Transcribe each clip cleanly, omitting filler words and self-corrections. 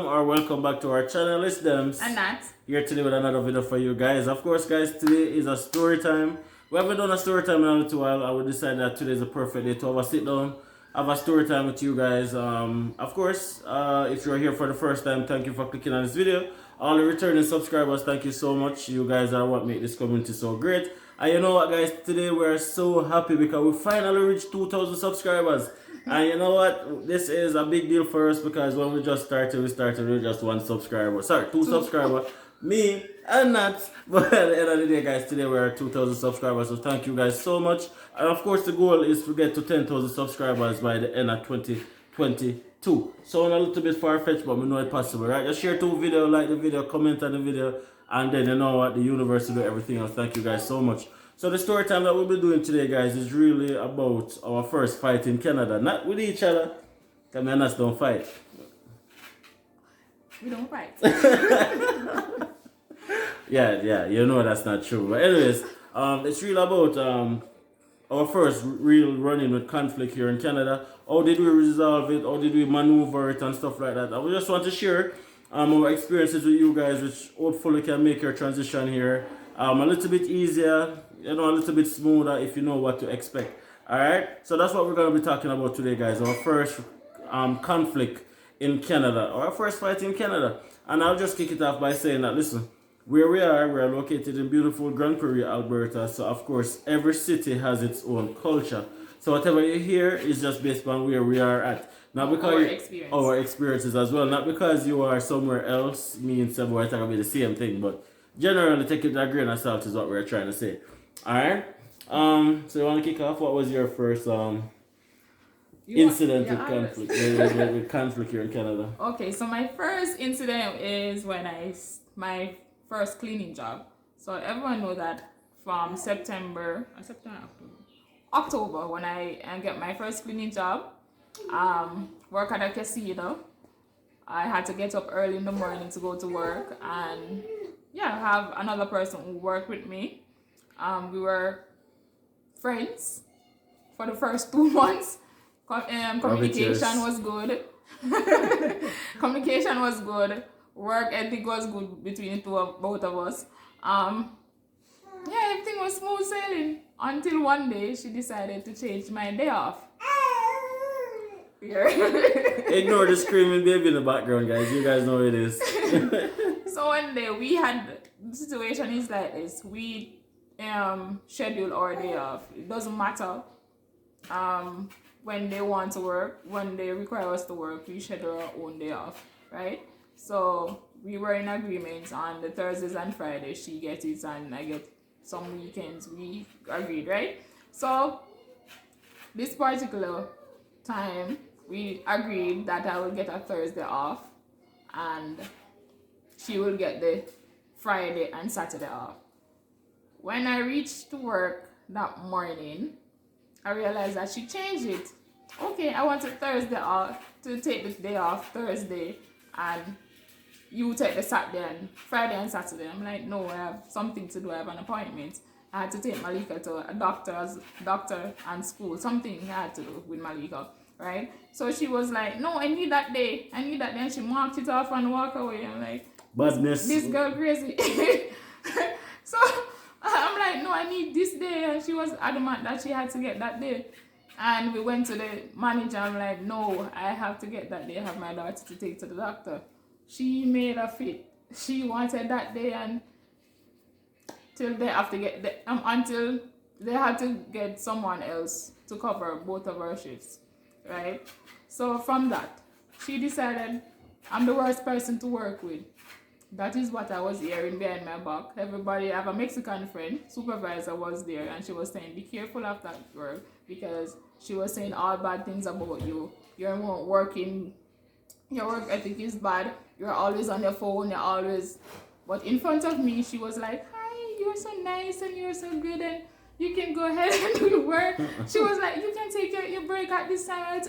Or welcome back to our channel. It's Dems. And Nat. Here today with another video for you guys. Of course, guys, today is a story time. We haven't done a story time in a little while. I would decide that today is a perfect day to have a sit down, have a story time with you guys. Of course, if you're here for the first time, thank you for clicking on this video. All the returning subscribers, thank you so much. You guys are what make this community so great. And you know what, guys, today we're so happy because we finally reached 2,000 subscribers. And you know what, this is a big deal for us because when we started with just one subscriber. Sorry, two subscribers. Me and Nat. But at the end of the day, guys, today we're at 2,000 subscribers. So thank you guys so much. And of course, the goal is to get to 10,000 subscribers by the end of 2022. So a little bit far-fetched, but we know it's possible, right? Just share the video, like the video, comment on the video. And then you know what, the universe will do everything else. Thank you guys so much. So the story time that we'll be doing today, guys, is really about our first fight in Canada. Not with each other, because me and us don't fight. We don't fight. Yeah, you know that's not true. But anyways, it's really about our first real run-in with conflict here in Canada. How did we resolve it? How did we maneuver it and stuff like that? And we just want to share our experiences with you guys, which hopefully can make your transition here a little bit easier, a little bit smoother if you know what to expect. Alright, so that's what we're going to be talking about today, guys. Our first conflict in Canada, our first fight in Canada. And I'll just kick it off by saying that, listen, where we are located in beautiful Grand Prairie, Alberta. So of course, every city has its own culture. So whatever you hear is just based on where we are at. Not because our experiences as well. Not because you are somewhere else, me and somewhere it's gonna be the same thing, but generally take it with a grain of salt is what we're trying to say. Alright? So you wanna kick off? What was your first incident with conflict with conflict here in Canada? Okay, so my first incident is when my first cleaning job. So everyone know that from October when I get my first cleaning job, work at a casino. I had to get up early in the morning to go to work and have another person who worked with me. We were friends for the first 2 months. Communication was good. Communication was good. Work ethic was good between both of us. Everything was smooth sailing until one day she decided to change my day off. Ignore the screaming baby in the background, guys. You guys know it is. So one day the situation is like this. We schedule our day off. It doesn't matter when they want to work, when they require us to work, we schedule our own day off, right? So we were in agreement on the Thursdays and Fridays. She gets it and I get some weekends. We agreed, right? So this particular time, we agreed that I will get a Thursday off and she will get the Friday and Saturday off. When I reached to work that morning, I realized that she changed it. Okay, I wanted Thursday off, to take the day off Thursday, and you take the Saturday and Friday and Saturday. I'm like, no, I have something to do. I have an appointment. I had to take Malika to a doctor and school. Something I had to do with Malika, right? So she was like, no, I need that day. And she marked it off and walked away. I'm like, badness. This girl crazy. So I'm like, no, I need this day. And she was adamant that she had to get that day. And we went to the manager. I'm like, no, I have to get that day. I have my daughter to take to the doctor. She made a fit. She wanted that day and until they had to get someone else to cover both of our shifts, right? So from that, she decided I'm the worst person to work with. That is what I was hearing behind my back. Everybody, I have a Mexican friend, supervisor was there, and she was saying, be careful of that girl, because she was saying all bad things about you. You're not working, your work ethic is bad, you're always on your phone, you're always... But in front of me, she was like, hi, you're so nice and you're so good and you can go ahead and do your work. She was like, you can take your break at this time.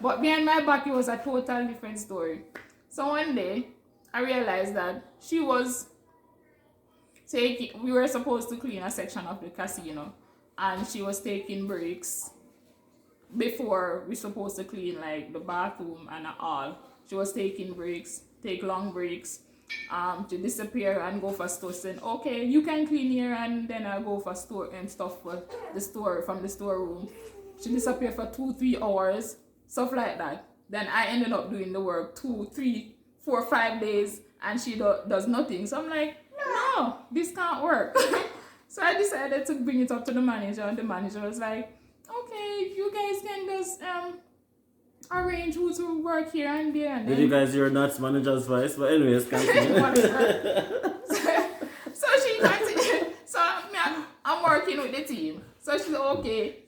But behind my back, it was a total different story. So one day, I realized that she was we were supposed to clean a section of the casino, and she was taking breaks before we supposed to clean like the bathroom and all. She was taking breaks take long breaks, to disappear and go for store, saying, okay, you can clean here, and then I go for store and stuff for the store, from the storeroom. She disappeared for 2-3 hours, stuff like that. Then I ended up doing the work 2, 3, 4, 5 days, and she does nothing. So I'm like, no, this can't work. So I decided to bring it up to the manager, and the manager was like, okay, you guys can just arrange who to work here and there. And did you guys hear Nat's manager's voice? But anyways, continue. So she continued. So I'm working with the team. So she's okay,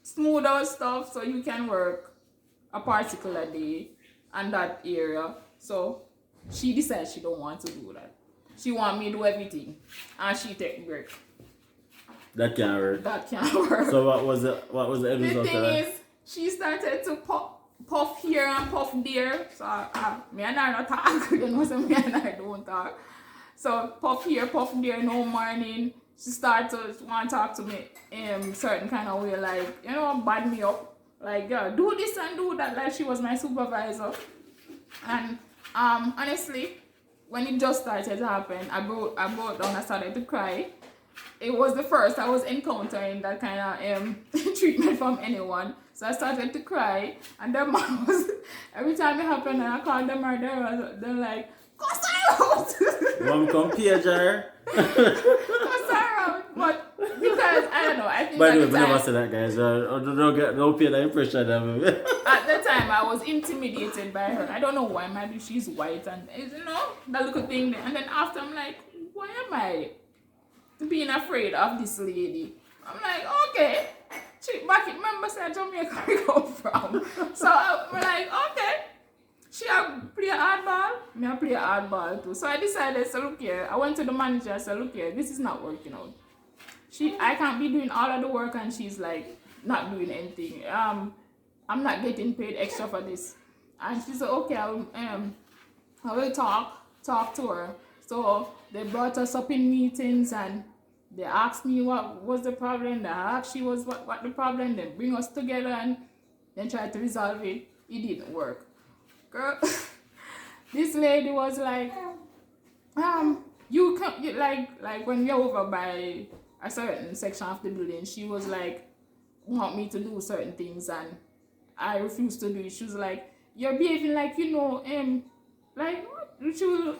smooth out stuff so you can work a particular day and that area. So she decided she don't want to do that. She want me to do everything, and she take break. That can't work. That can't work. So what was the end result? The thing is, she started to puff here and puff there. So me and her not talk. You know, so me and her don't talk. So puff here, puff there, no morning. She started to want to talk to me certain kind of way, like, you know, bad me up. Like, yeah, do this and do that, like she was my supervisor. And honestly, when it just started to happen, I broke down, I started to cry. It was the first I was encountering that kind of treatment from anyone. So I started to cry, and the man was, every time it happened and I called them, they're like, cuss her out! Mom, come here, Jar. Cuss her out! But because, I don't know, I think by the way, at we the never time, say that, guys. Don't pay that impression. at the time, I was intimidated by her. I don't know why. Maybe she's white and, you know, that little thing there. And then after, I'm like, why am I being afraid of this lady? I'm like, okay. She back in, remember, said Jamaica we come from. So I'm like, okay. She play a hardball. Me I play a hardball too. So I decided, so look here. I went to the manager. I said, look here, this is not working out. I can't be doing all of the work, and she's like not doing anything. I'm not getting paid extra for this. And she said, okay, I will talk to her. So they brought us up in meetings, and they asked me what was the problem. They asked she was what the problem. They bring us together and then try to resolve it. It didn't work. Girl, this lady was like, you like when you're over by a certain section of the building, she was like, want me to do certain things, and I refused to do it. She was like, you're behaving like, you know, like, she was,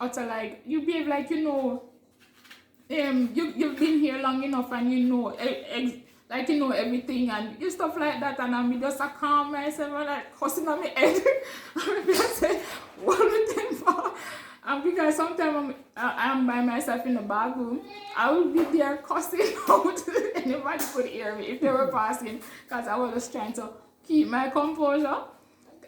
utter like, you behave like, you know, you've been here long enough, and you know, like, you know everything, and you stuff like that, and I'm just calm myself, and like cussing on my head. I say, what do you think for? And because sometimes I'm by myself in the bathroom, I will be there cussing out. Anybody could hear me if they were passing, because I was just trying to keep my composure.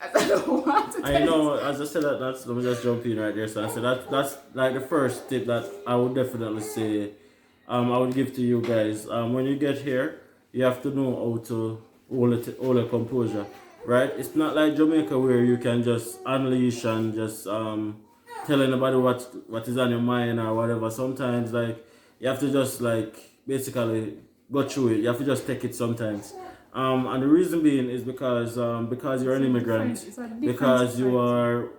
I don't want to. I know, as I said, let me just jump in right there. So I said that's like the first tip that I would definitely say, I would give to you guys. When you get here, you have to know how to hold a composure, right? It's not like Jamaica where you can just unleash and just tell anybody what is on your mind or whatever. Sometimes, like, you have to just, like, basically go through it. You have to just take it sometimes. And the reason being is because you're an immigrant, because you are,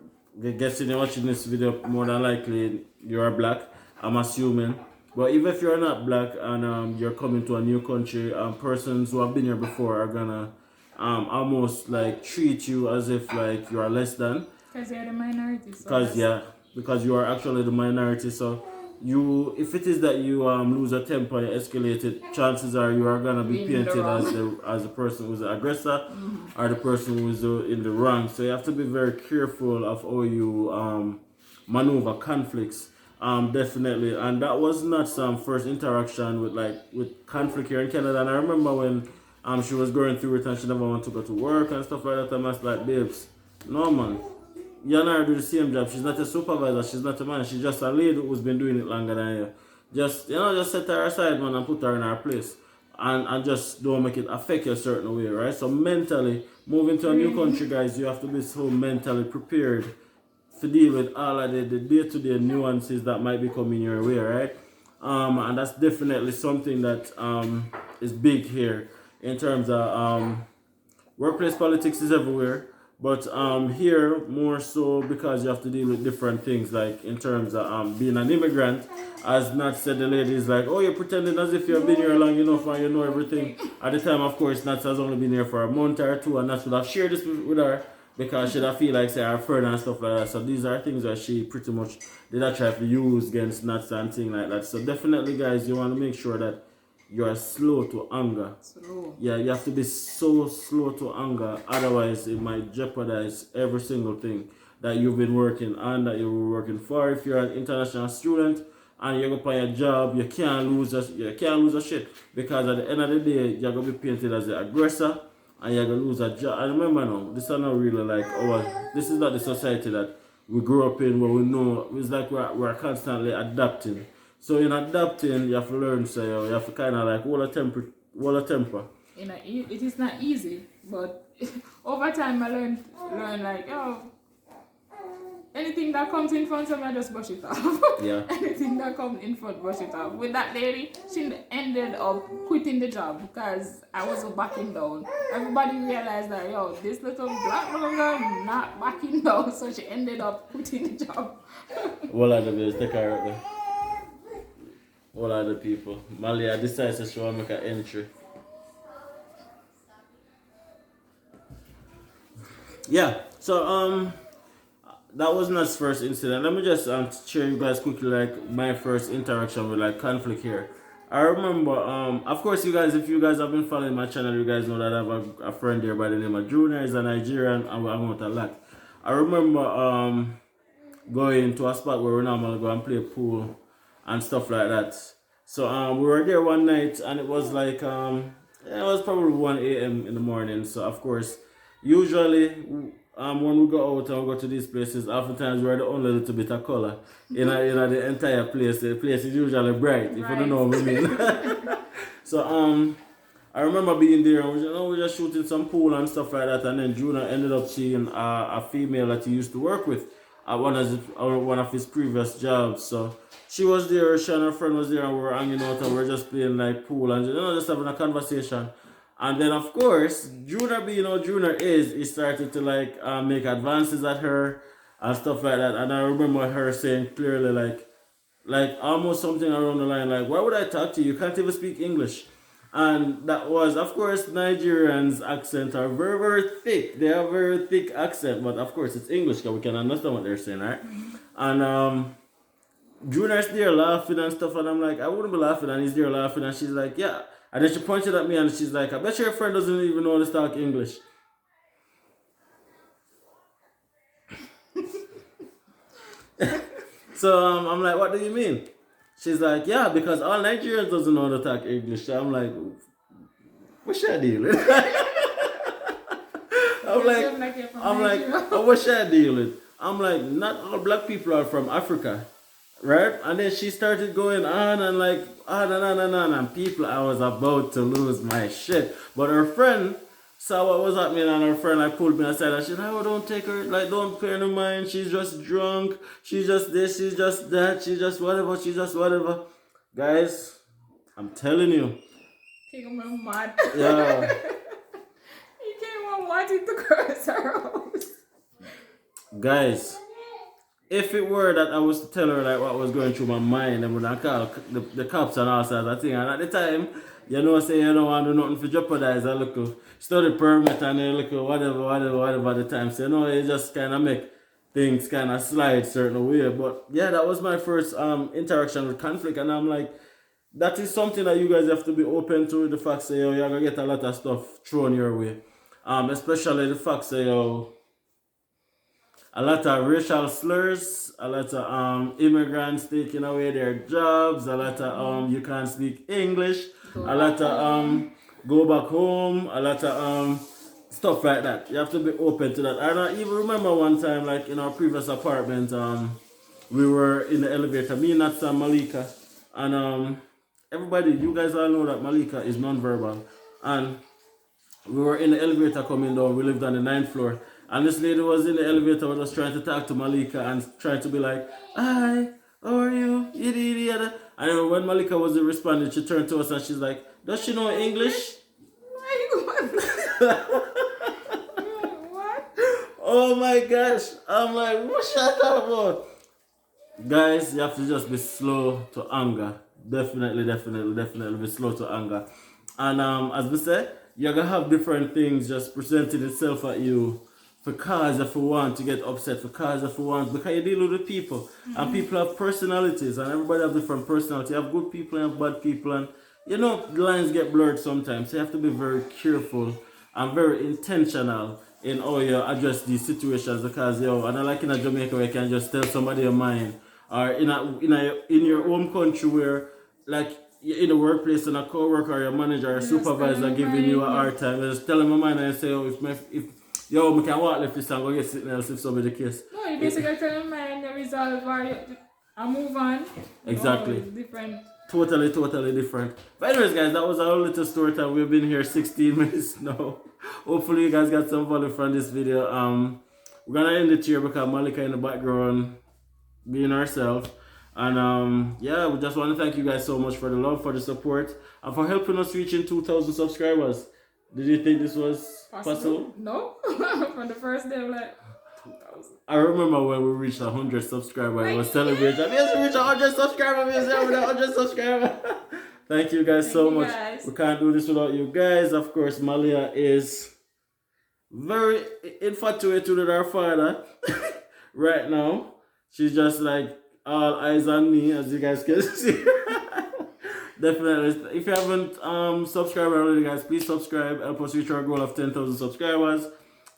guessing you're watching this video, more than likely you are black, I'm assuming. But even if you're not black and you're coming to a new country, persons who have been here before are gonna almost like treat you as if like you are less than. Because you're the minority. Because you are actually the minority. So if it is that you lose a temper, you escalate it, chances are you are gonna be painted as the person who's the aggressor, or the person who's in the wrong. So you have to be very careful of how you maneuver conflicts. Definitely, and that was not some first interaction with conflict here in Canada. And I remember when she was going through it and she never wanted to go to work and stuff like that. I was like, babes, no man, you and her do the same job. She's not a supervisor, she's not a man, she's just a lady who's been doing it longer than you. Just set her aside, man, and put her in her place, and just don't make it affect you a certain way, right? So mentally, moving to a new country, guys, you have to be so mentally prepared to deal with all of the day-to-day nuances that might be coming your way, right? And that's definitely something that is big here in terms of workplace politics is everywhere, But here more so because you have to deal with different things, like in terms of being an immigrant. As Nat said, the lady is like, oh, you're pretending as if you've been here long enough and you know everything. At the time, of course, Nat has only been here for a month or two, and Nat would have shared this with her because she'd have feel like, say, her friend and stuff like that. So these are things that she pretty much did not try to use against Nat and things like that. So definitely, guys, you want to make sure that you are slow to anger. Slow. Yeah, you have to be so slow to anger. Otherwise, it might jeopardize every single thing that you've been working on, that you were working for. If you're an international student and you're going to a job, you can't lose a shit, because at the end of the day, you're going to be painted as the aggressor and you're going to lose a job. And remember now, this is not really like this is not the society that we grew up in, where we know it's like we're constantly adapting. So in adapting, you have to learn, so you have to kind of like hold a temper. It is not easy, but over time I learn like, anything that comes in front of me, I just brush it off. Yeah. Anything that comes in front, brush it off. With that lady, she ended up quitting the job because I wasn't backing down. Everybody realized that, this little black little girl not backing down, so she ended up quitting the job. Well, other bills, take care of it. All other people. Malia decides that she want to make an entry. Yeah, so that was Nat's first incident. Let me just share you guys quickly like my first interaction with like conflict here. I remember, of course, if you guys have been following my channel, you guys know that I have a friend here by the name of Junior. He's a Nigerian, and I'm not a lot. I remember going to a spot where we normally go and play pool and stuff like that. So we were there one night, and it was like it was probably 1 a.m. in the morning. So of course, usually when we go out and we go to these places, oftentimes we're the only little bit of color in the entire place. The place is usually bright, if you don't know what I mean. So I remember being there, and we were just shooting some pool and stuff like that, and then Juna ended up seeing a female that he used to work with at one of his previous jobs. So she was there, she and her friend was there, and we were hanging out and we were just playing like pool and just having a conversation. And then of course, Junior being how Junior is, he started to like make advances at her and stuff like that. And I remember her saying clearly like almost something around the line like, why would I talk to you? You can't even speak English. And that was, of course, Nigerians' accent are very, very thick. They have very thick accent, but of course it's English because we can understand what they're saying, right? And Junior's there laughing and stuff, and I'm like, I wouldn't be laughing, and he's there laughing, and she's like, yeah. And then she pointed at me and she's like, I bet your friend doesn't even know how to talk English. So I'm like, what do you mean? She's like, yeah, because all Nigerians doesn't know how to talk English. So I'm like, what's your deal? I'm like, what's your deal? I'm like, not all black people are from Africa. Right? And then she started going on and like on and people, I was about to lose my shit. But her friend saw what was happening, and her friend like pulled me aside and she said, oh, don't take her, like don't pay her no mind, she's just drunk, she's just this, she's just that, she's just whatever. Guys, I'm telling you. Came on mad. Yeah. He came on wanting to curse her house. Guys, if it were that I was to tell her like what was going through my mind, and when I call the cops and all sorts of things, and at the time, say you don't want to do nothing for jeopardize a little study permit and a little whatever at the time. So you just kind of make things kind of slide certain way. But yeah, that was my first interaction with conflict, and I'm like, that is something that you guys have to be open to. The fact that you're gonna get a lot of stuff thrown your way, especially the fact that a lot of racial slurs, a lot of immigrants taking away their jobs, a lot of you can't speak English, a lot of go back home, a lot of stuff like that. You have to be open to that. I even remember one time, like in our previous apartment, we were in the elevator, me, Nats, and Malika, and everybody, you guys all know that Malika is non-verbal, and we were in the elevator coming down. We lived on the 9th floor. And this lady was in the elevator, was just trying to talk to Malika and trying to be like, hi, how are you? Yada. And when Malika wasn't responding, she turned to us and she's like, does she know English? My God. What? Oh my gosh. I'm like, what should I talk about? Guys, you have to just be slow to anger. Definitely be slow to anger. And as we said, you're gonna have different things just presenting itself at you for cause if you want to get upset, for cause if you want, because you deal with people. And people have personalities and everybody have different personalities. You have good people and you have bad people, and you know the lines get blurred sometimes. So you have to be very careful and very intentional in how you address these situations, because and I like in a Jamaica where you can just tell somebody your mind, or in your home country where like you're in a workplace and a co-worker or your manager or supervisor giving you a hard time, you just tell them a mind and say, oh, if we can walk left this and go get something else if somebody the case. No, you basically tell them mind, you resolve or move on. Exactly. No, different. Totally different. But anyways, guys, that was our little story time. We've been here 16 minutes now. Hopefully you guys got some value from this video. We're gonna end it here because Malika in the background being herself. And yeah, we just want to thank you guys so much for the love, for the support, and for helping us reaching 2,000 subscribers. Did you think this was possible? No. From the first day, like 2,000. I remember when we reached 100 subscribers, I was celebrating. Yes, we reached 100 subscribers. Yes, we're 100 subscribers. Thank you guys so much. Guys. We can't do this without you guys. Of course, Malia is very infatuated with her father right now. She's just like all eyes on me, as you guys can see. Definitely. If you haven't subscribed already, guys, please subscribe. Help us reach our goal of 10,000 subscribers.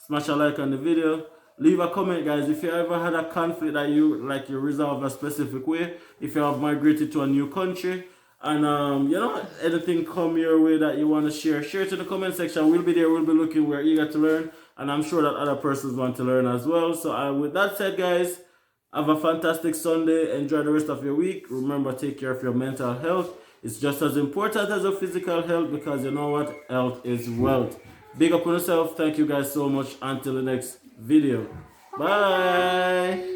Smash a like on the video. Leave a comment, guys. If you ever had a conflict that you resolve a specific way, if you have migrated to a new country, and anything come your way that you want to share it in the comment section. We'll be there, we'll be looking, we're eager to learn, and I'm sure that other persons want to learn as well. So with that said, guys, have a fantastic Sunday. Enjoy the rest of your week. Remember, take care of your mental health. It's just as important as your physical health, because you know what? Health is wealth. Big up on yourself. Thank you guys so much. Until the next video. Bye.